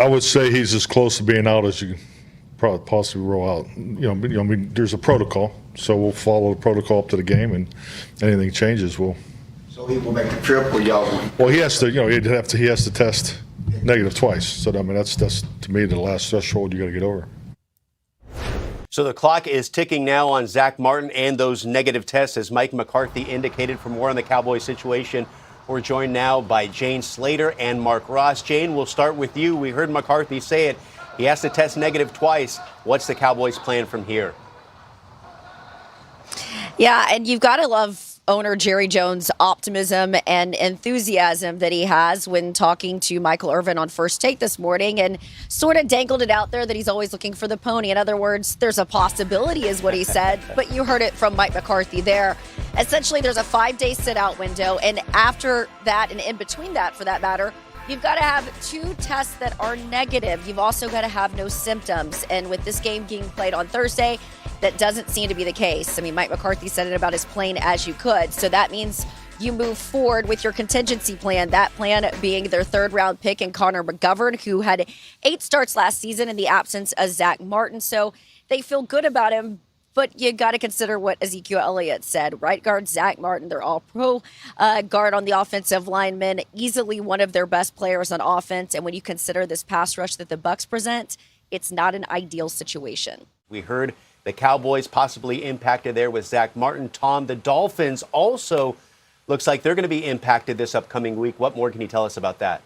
I would say he's as close to being out as you can probably possibly roll out. I mean, there's a protocol, so we'll follow the protocol up to the game, and anything changes, we'll. So he will make the trip, or y'all? Well, he has to. He has to test negative twice. So I mean, that's to me the last threshold you got to get over. So the clock is ticking now on Zach Martin and those negative tests, as Mike McCarthy indicated. For more on the Cowboys situation, we're joined now by Jane Slater and Mark Ross. Jane, we'll start with you. We heard McCarthy say it. He has to test negative twice. What's the Cowboys' plan from here? Yeah, and you've got to love owner Jerry Jones' optimism and enthusiasm that he has when talking to Michael Irvin on First Take this morning, and sort of dangled it out there that he's always looking for the pony. In other words, there's a possibility is what he said, but you heard it from Mike McCarthy there. Essentially, there's a 5-day sit-out window, and after that, and in between that, for that matter, you've got to have 2 tests that are negative. You've also got to have no symptoms. And with this game being played on Thursday, that doesn't seem to be the case. I mean, Mike McCarthy said it about as plain as you could. So that means you move forward with your contingency plan, that plan being their 3rd-round pick in Connor McGovern, who had 8 starts last season in the absence of Zach Martin. So they feel good about him. But you got to consider what Ezekiel Elliott said. Right guard Zach Martin, they're all-pro guard on the offensive lineman, easily one of their best players on offense. And when you consider this pass rush that the Bucs present, it's not an ideal situation. We heard the Cowboys possibly impacted there with Zach Martin. Tom, the Dolphins also looks like they're going to be impacted this upcoming week. What more can you tell us about that?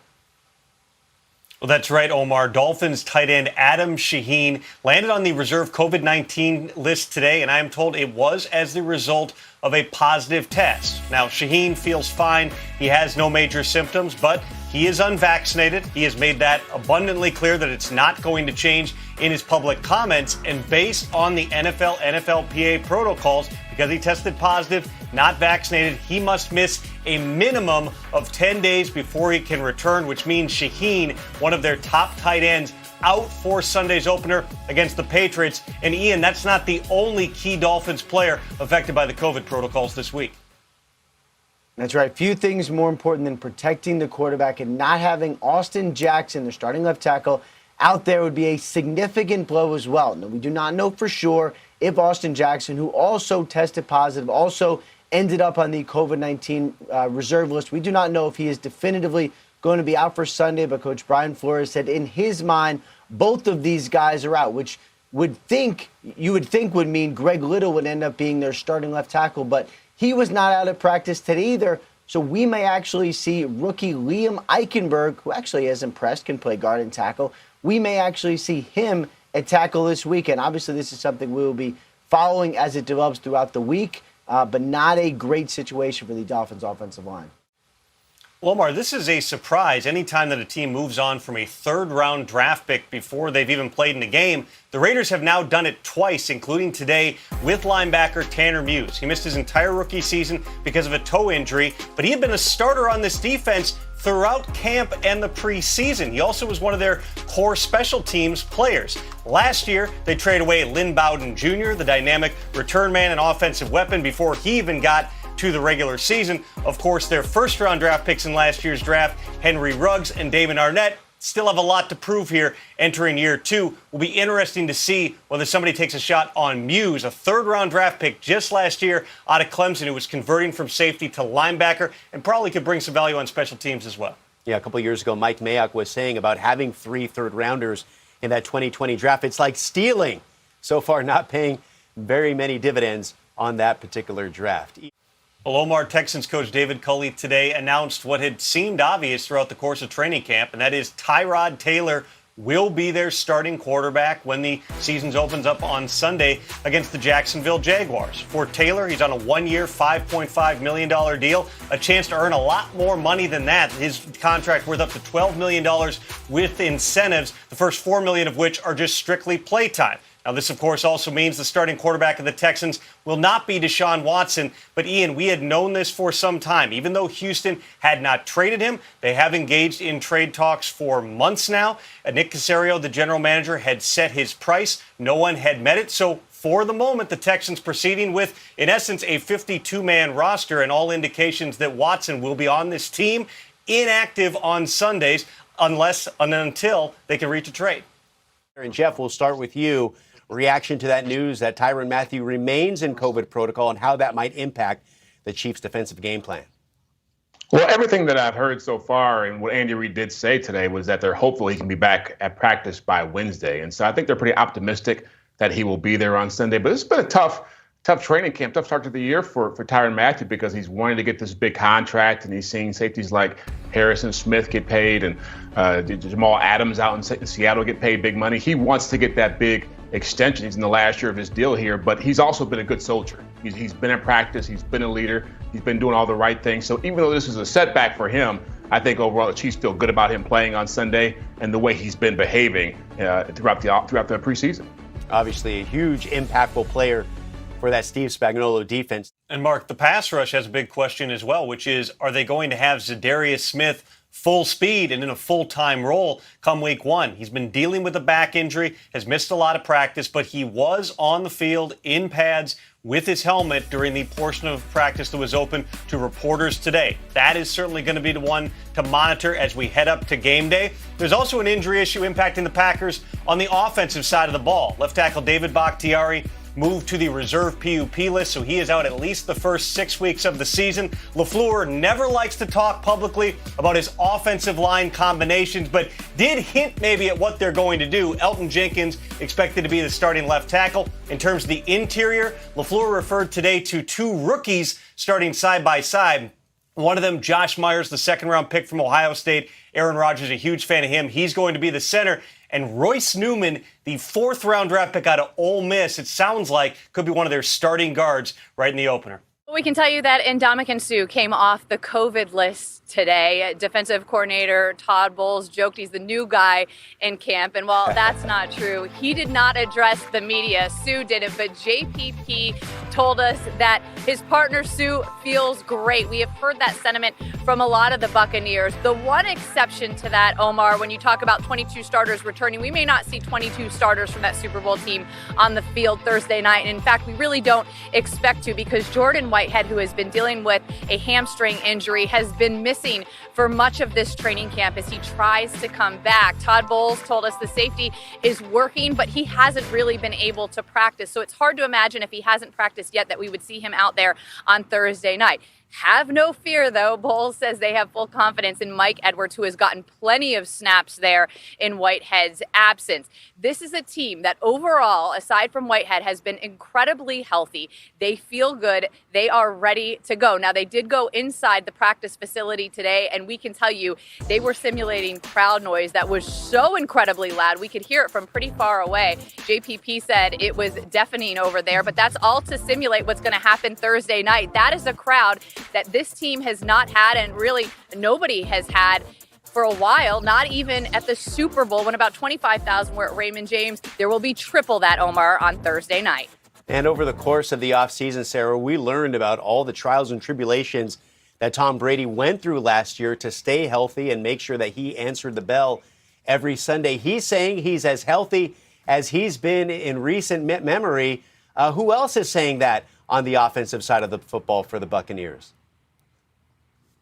Well, that's right, Omar. Dolphins tight end Adam Shaheen landed on the reserve COVID-19 list today, and I am told it was as the result of a positive test. Now, Shaheen feels fine. He has no major symptoms, but he is unvaccinated. He has made that abundantly clear that it's not going to change in his public comments. And based on the NFLPA protocols, because he tested positive, not vaccinated, he must miss a minimum of 10 days before he can return, which means Shaheen, one of their top tight ends, out for Sunday's opener against the Patriots. And Ian, that's not the only key Dolphins player affected by the COVID protocols this week. That's right. Few things more important than protecting the quarterback, and not having Austin Jackson, the starting left tackle, out there would be a significant blow as well. Now, we do not know for sure if Austin Jackson, who also tested positive, also ended up on the COVID-19 reserve list. We do not know if he is definitively going to be out for Sunday, but Coach Brian Flores said in his mind, both of these guys are out, which you would think would mean Greg Little would end up being their starting left tackle, but he was not out at practice today either. So we may actually see rookie Liam Eichenberg, who actually has impressed, can play guard and tackle. We may actually see him at tackle this weekend. Obviously, this is something we will be following as it develops throughout the week, but not a great situation for the Dolphins' offensive line. Omar, this is a surprise. Anytime that a team moves on from a 3rd-round draft pick before they've even played in a game, the Raiders have now done it twice, including today with linebacker Tanner Muse. He missed his entire rookie season because of a toe injury, but he had been a starter on this defense throughout camp and the preseason. He also was one of their core special teams players. Last year, they traded away Lynn Bowden Jr., the dynamic return man and offensive weapon, before he even got to the regular season. Of course, their 1st-round draft picks in last year's draft, Henry Ruggs and Damon Arnett, still have a lot to prove here entering year 2. Will be interesting to see whether somebody takes a shot on Muse, a 3rd-round draft pick just last year out of Clemson, who was converting from safety to linebacker and probably could bring some value on special teams as well. Yeah, a couple of years ago, Mike Mayock was saying about having 3 third-rounders in that 2020 draft. It's like stealing. So far, not paying very many dividends on that particular draft. Well, Omar, Texans coach David Culley today announced what had seemed obvious throughout the course of training camp, and that is Tyrod Taylor will be their starting quarterback when the season opens up on Sunday against the Jacksonville Jaguars. For Taylor, he's on a 1-year, $5.5 million deal, a chance to earn a lot more money than that. His contract worth up to $12 million with incentives, the first $4 million of which are just strictly playtime. Now, this, of course, also means the starting quarterback of the Texans will not be Deshaun Watson. But, Ian, we had known this for some time. Even though Houston had not traded him, they have engaged in trade talks for months now. Nick Caserio, the general manager, had set his price. No one had met it. So, for the moment, the Texans proceeding with, in essence, a 52-man roster, and all indications that Watson will be on this team, inactive on Sundays. unless and until they can reach a trade. And Jeff, we'll start with you. Reaction to that news that Tyrann Mathieu remains in COVID protocol and how that might impact the Chiefs' defensive game plan. Well, everything that I've heard so far and what Andy Reid did say today was that they're hopeful he can be back at practice by Wednesday. And so I think they're pretty optimistic that he will be there on Sunday. But it's been a tough training camp, tough start to the year for Tyrann Mathieu because he's wanting to get this big contract, and he's seeing safeties like Harrison Smith get paid and Jamal Adams out in Seattle get paid big money. He wants to get that big extension. He's in the last year of his deal here, but he's also been a good soldier. He's been in practice. He's been a leader. He's been doing all the right things. So even though this is a setback for him, I think overall the Chiefs feel good about him playing on Sunday and the way he's been behaving throughout the preseason. Obviously a huge, impactful player for that Steve Spagnuolo defense. And Mark, the pass rush has a big question as well, which is, are they going to have Zadarius Smith full speed and in a full-time role come week one? He's been dealing with a back injury, has missed a lot of practice, but he was on the field in pads with his helmet during the portion of practice that was open to reporters today. That is certainly going to be the one to monitor as we head up to game day. There's also an injury issue impacting the Packers on the offensive side of the ball. Left tackle David Bakhtiari moved to the reserve PUP list, so he is out at least the first 6 weeks of the season. LaFleur never likes to talk publicly about his offensive line combinations, but did hint maybe at what they're going to do. Elton Jenkins expected to be the starting left tackle. In terms of the interior, LaFleur referred today to two rookies starting side by side. One of them, Josh Myers, the second-round pick from Ohio State. Aaron Rodgers, a huge fan of him. He's going to be the center. And Royce Newman, the fourth-round draft pick out of Ole Miss, it sounds like could be one of their starting guards right in the opener. We can tell you that Ndamukong Suh came off the COVID list today. Defensive coordinator Todd Bowles joked he's the new guy in camp. And while that's not true, he did not address the media. Suh didn't, but JPP told us that his partner Suh feels great. We have heard that sentiment from a lot of the Buccaneers. The one exception to that, Omar, when you talk about 22 starters returning, we may not see 22 starters from that Super Bowl team on the field Thursday night. And in fact, we really don't expect to, because Jordan Whitehead, who has been dealing with a hamstring injury, has been missing for much of this training camp as he tries to come back. Todd Bowles told us the safety is working, but he hasn't really been able to practice. So it's hard to imagine, if he hasn't practiced yet, that we would see him out there on Thursday night. Have no fear, though. Bowles says they have full confidence in Mike Edwards, who has gotten plenty of snaps there in Whitehead's absence. This is a team that overall, aside from Whitehead, has been incredibly healthy. They feel good. They are ready to go. Now, they did go inside the practice facility today, and we can tell you they were simulating crowd noise that was so incredibly loud. We could hear it from pretty far away. JPP said it was deafening over there, but that's all to simulate what's going to happen Thursday night. That is a crowd that this team has not had, and really nobody has had for a while, not even at the Super Bowl when about 25,000 were at Raymond James. There will be triple that, Omar, on Thursday night. And over the course of the offseason, Sarah, we learned about all the trials and tribulations that Tom Brady went through last year to stay healthy and make sure that he answered the bell every Sunday. He's saying he's as healthy as he's been in recent memory. Who else is saying that on the offensive side of the football for the Buccaneers?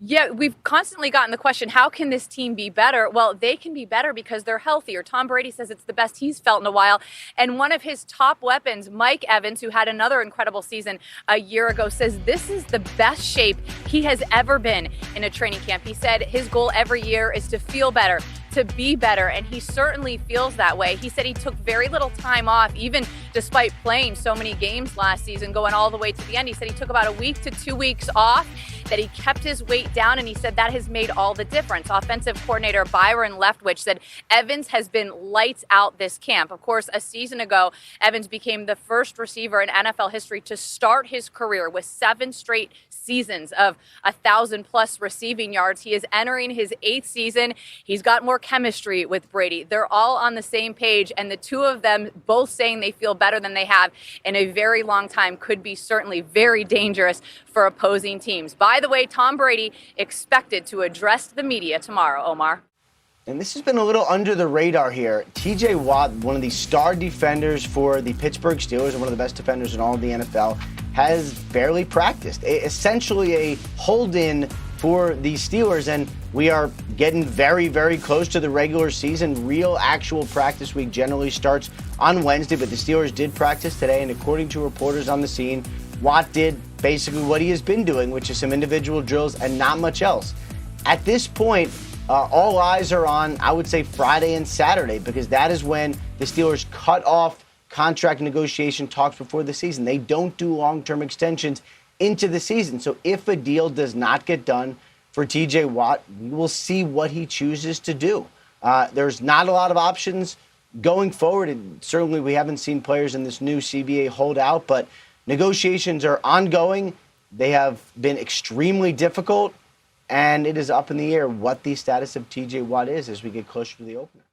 Yeah, we've constantly gotten the question, how can this team be better? Well, they can be better because they're healthier. Tom Brady says it's the best he's felt in a while. And one of his top weapons, Mike Evans, who had another incredible season a year ago, says this is the best shape he has ever been in a training camp. He said his goal every year is to feel better, to be better, and he certainly feels that way. He said he took very little time off, even despite playing so many games last season, going all the way to the end. He said he took about a week to 2 weeks off, that he kept his weight down, and he said that has made all the difference. Offensive coordinator Byron Leftwich said Evans has been lights out this camp. Of course, a season ago, Evans became the first receiver in NFL history to start his career with 7 straight seasons of 1,000+ receiving yards. He is entering his 8th season. He's got more chemistry with Brady. They're all on the same page, and the two of them both saying they feel better than they have in a very long time could be certainly very dangerous for opposing teams. By the way, Tom Brady expected to address the media tomorrow, Omar. And this has been a little under the radar here. TJ Watt, one of the star defenders for the Pittsburgh Steelers and one of the best defenders in all of the NFL, has barely practiced. Essentially a hold-in for the Steelers, and we are getting very, very close to the regular season. Real actual practice week generally starts on Wednesday, but the Steelers did practice today, and according to reporters on the scene, Watt did basically what he has been doing, which is some individual drills and not much else. At this point, all eyes are on, I would say, Friday and Saturday, because that is when the Steelers cut off contract negotiation talks before the season. They don't do long-term extensions into the season. So if a deal does not get done for TJ Watt, we will see what he chooses to do. There's not a lot of options going forward, and certainly we haven't seen players in this new CBA hold out, but negotiations are ongoing. They have been extremely difficult, and it is up in the air what the status of TJ Watt is as we get closer to the opener.